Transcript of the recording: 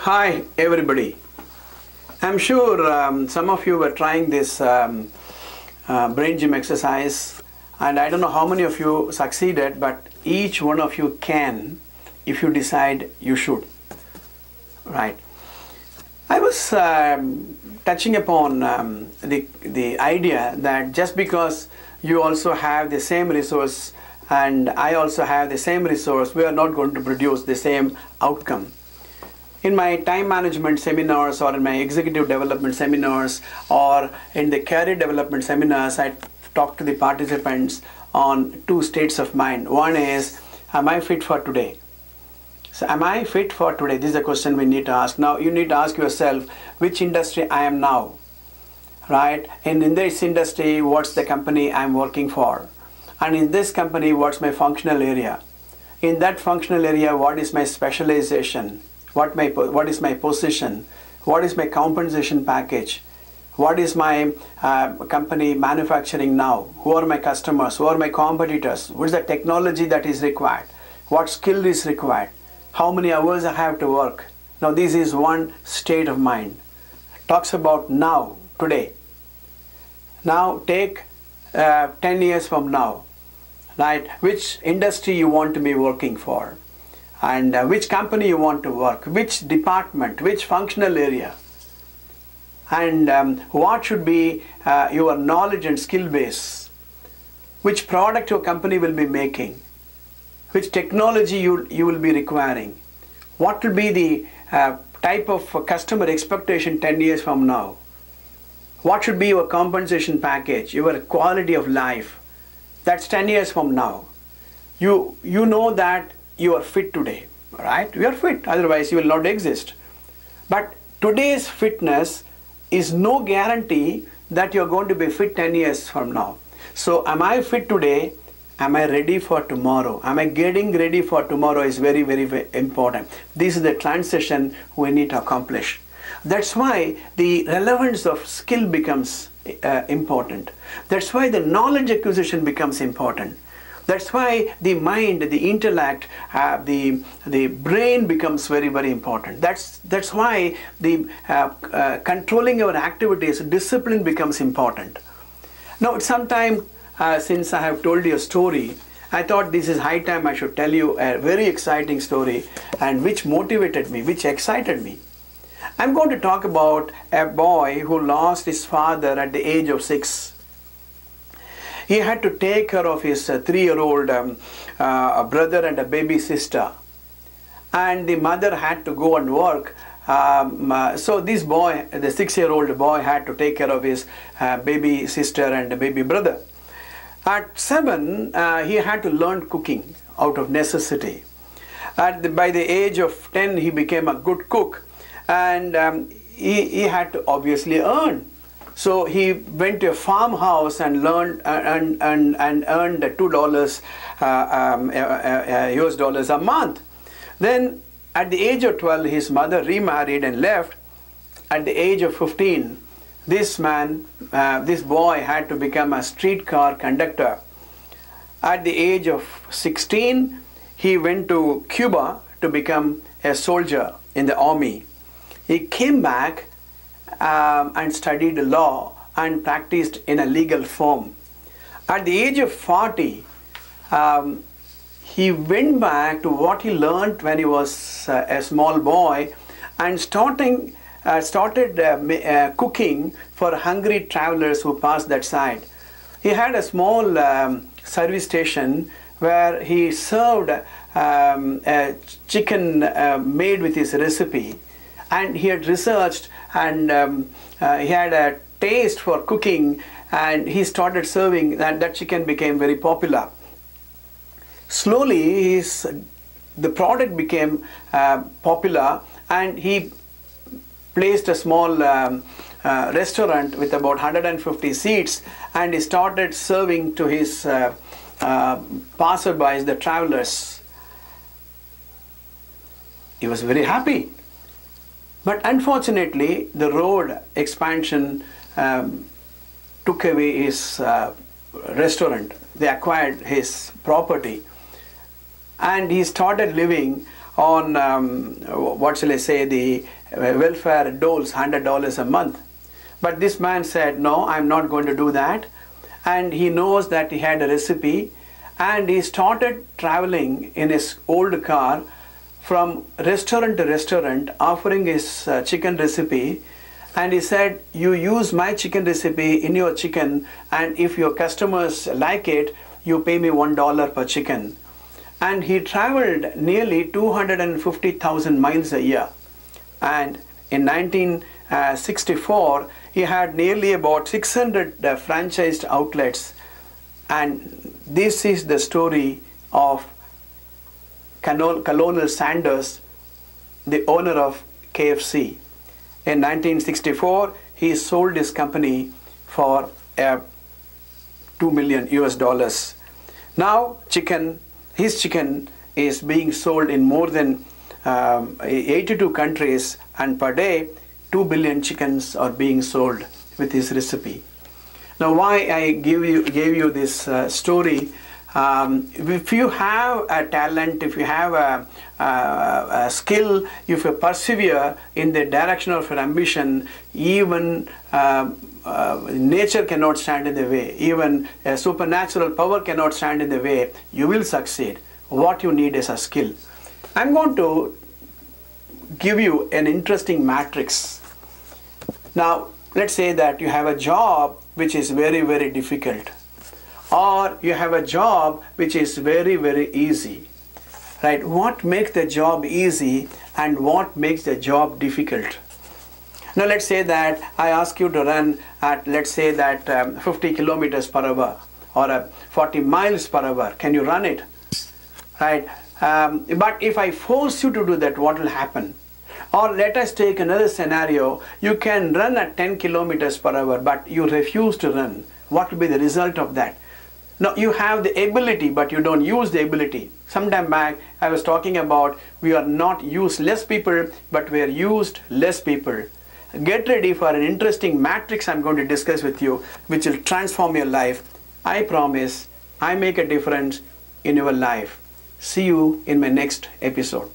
Hi everybody. I'm sure some of you were trying this brain gym exercise, and I don't know how many of you succeeded, but each one of you can if you decide you should. Right. I was touching upon the idea that just because you also have the same resource and I also have the same resource, we are not going to produce the same outcome. In my time management seminars or in my executive development seminars or in the career development seminars, I talk to the participants on two states of mind. One is, am I fit for today? So am I fit for today? This is a question we need to ask. Now you need to ask yourself which industry I am now, right? And in this industry, what's the company I'm working for? And in this company, what's my functional area? In that functional area, what is my specialization? What is my position? What is my compensation package? What is my company manufacturing now? Who are my customers? Who are my competitors? What is the technology that is required? What skill is required? How many hours I have to work? Now this is one state of mind. Talks about now, today. Now take 10 years from now, right? Which industry you want to be working for? And which company you want to work, which department, which functional area, and what should be your knowledge and skill base, which product your company will be making, which technology you will be requiring, what will be the type of customer expectation 10 years from now, what should be your compensation package, your quality of life. That's 10 years from now. You know that you are fit today, right? You are fit, otherwise you will not exist. But today's fitness is no guarantee that you are going to be fit 10 years from now. So am I fit today? Am I ready for tomorrow? Am I getting ready for tomorrow is very, very, very important. This is the transition we need to accomplish. That's why the relevance of skill becomes important. That's why the knowledge acquisition becomes important. That's why the mind, the intellect, the brain becomes very, very important. That's why the controlling our activities, discipline becomes important. Now, sometime since I have told you a story, I thought this is high time I should tell you a very exciting story, and which motivated me, which excited me. I'm going to talk about a boy who lost his father at the age of 6. He had to take care of his 3-year-old brother and a baby sister. And the mother had to go and work. So this boy, the 6-year-old boy, had to take care of his baby sister and baby brother. At 7, he had to learn cooking out of necessity. By the age of 10, he became a good cook. And he had to obviously earn. So he went to a farmhouse and learned and earned $2 US dollars a month. Then at the age of 12, his mother remarried and left. At the age of 15, this boy had to become a streetcar conductor. At the age of 16, he went to Cuba to become a soldier in the army. He came back and studied law and practiced in a legal firm. At the age of 40, he went back to what he learned when he was a small boy and started cooking for hungry travelers who passed that side. He had a small service station where he served a chicken made with his recipe. And he had researched and he had a taste for cooking, and he started serving, and that chicken became very popular. Slowly the product became popular, and he placed a small restaurant with about 150 seats, and he started serving to his passerbys, the travelers. He was very happy. But unfortunately, the road expansion took away his restaurant. They acquired his property. And he started living on what shall I say, the welfare doles, $100 a month. But this man said, no, I'm not going to do that. And he knows that he had a recipe, and he started traveling in his old car from restaurant to restaurant offering his chicken recipe. And he said, you use my chicken recipe in your chicken, and if your customers like it, you pay me $1 per chicken. And he traveled nearly 250,000 miles a year. And in 1964, he had nearly about 600 franchised outlets. And this is the story of Colonel Sanders, the owner of KFC. In 1964, he sold his company for $2 million US. Now, his chicken is being sold in more than 82 countries, and per day 2 billion chickens are being sold with his recipe. Now, why I gave you this story? If you have a talent, if you have a skill, if you persevere in the direction of your ambition, even nature cannot stand in the way, even a supernatural power cannot stand in the way, you will succeed. What you need is a skill. I'm going to give you an interesting matrix. Now, let's say that you have a job which is very, very difficult, or you have a job which is very, very easy, right? What makes the job easy and what makes the job difficult? Now, let's say that I ask you to run at, let's say that 50 kilometers per hour or 40 miles per hour. Can you run it? Right? But if I force you to do that, what will happen? Or let us take another scenario. You can run at 10 kilometers per hour, but you refuse to run. What will be the result of that? Now, you have the ability, but you don't use the ability. Sometime back, I was talking about we are not useless people, but we are used less people. Get ready for an interesting matrix I'm going to discuss with you, which will transform your life. I promise I make a difference in your life. See you in my next episode.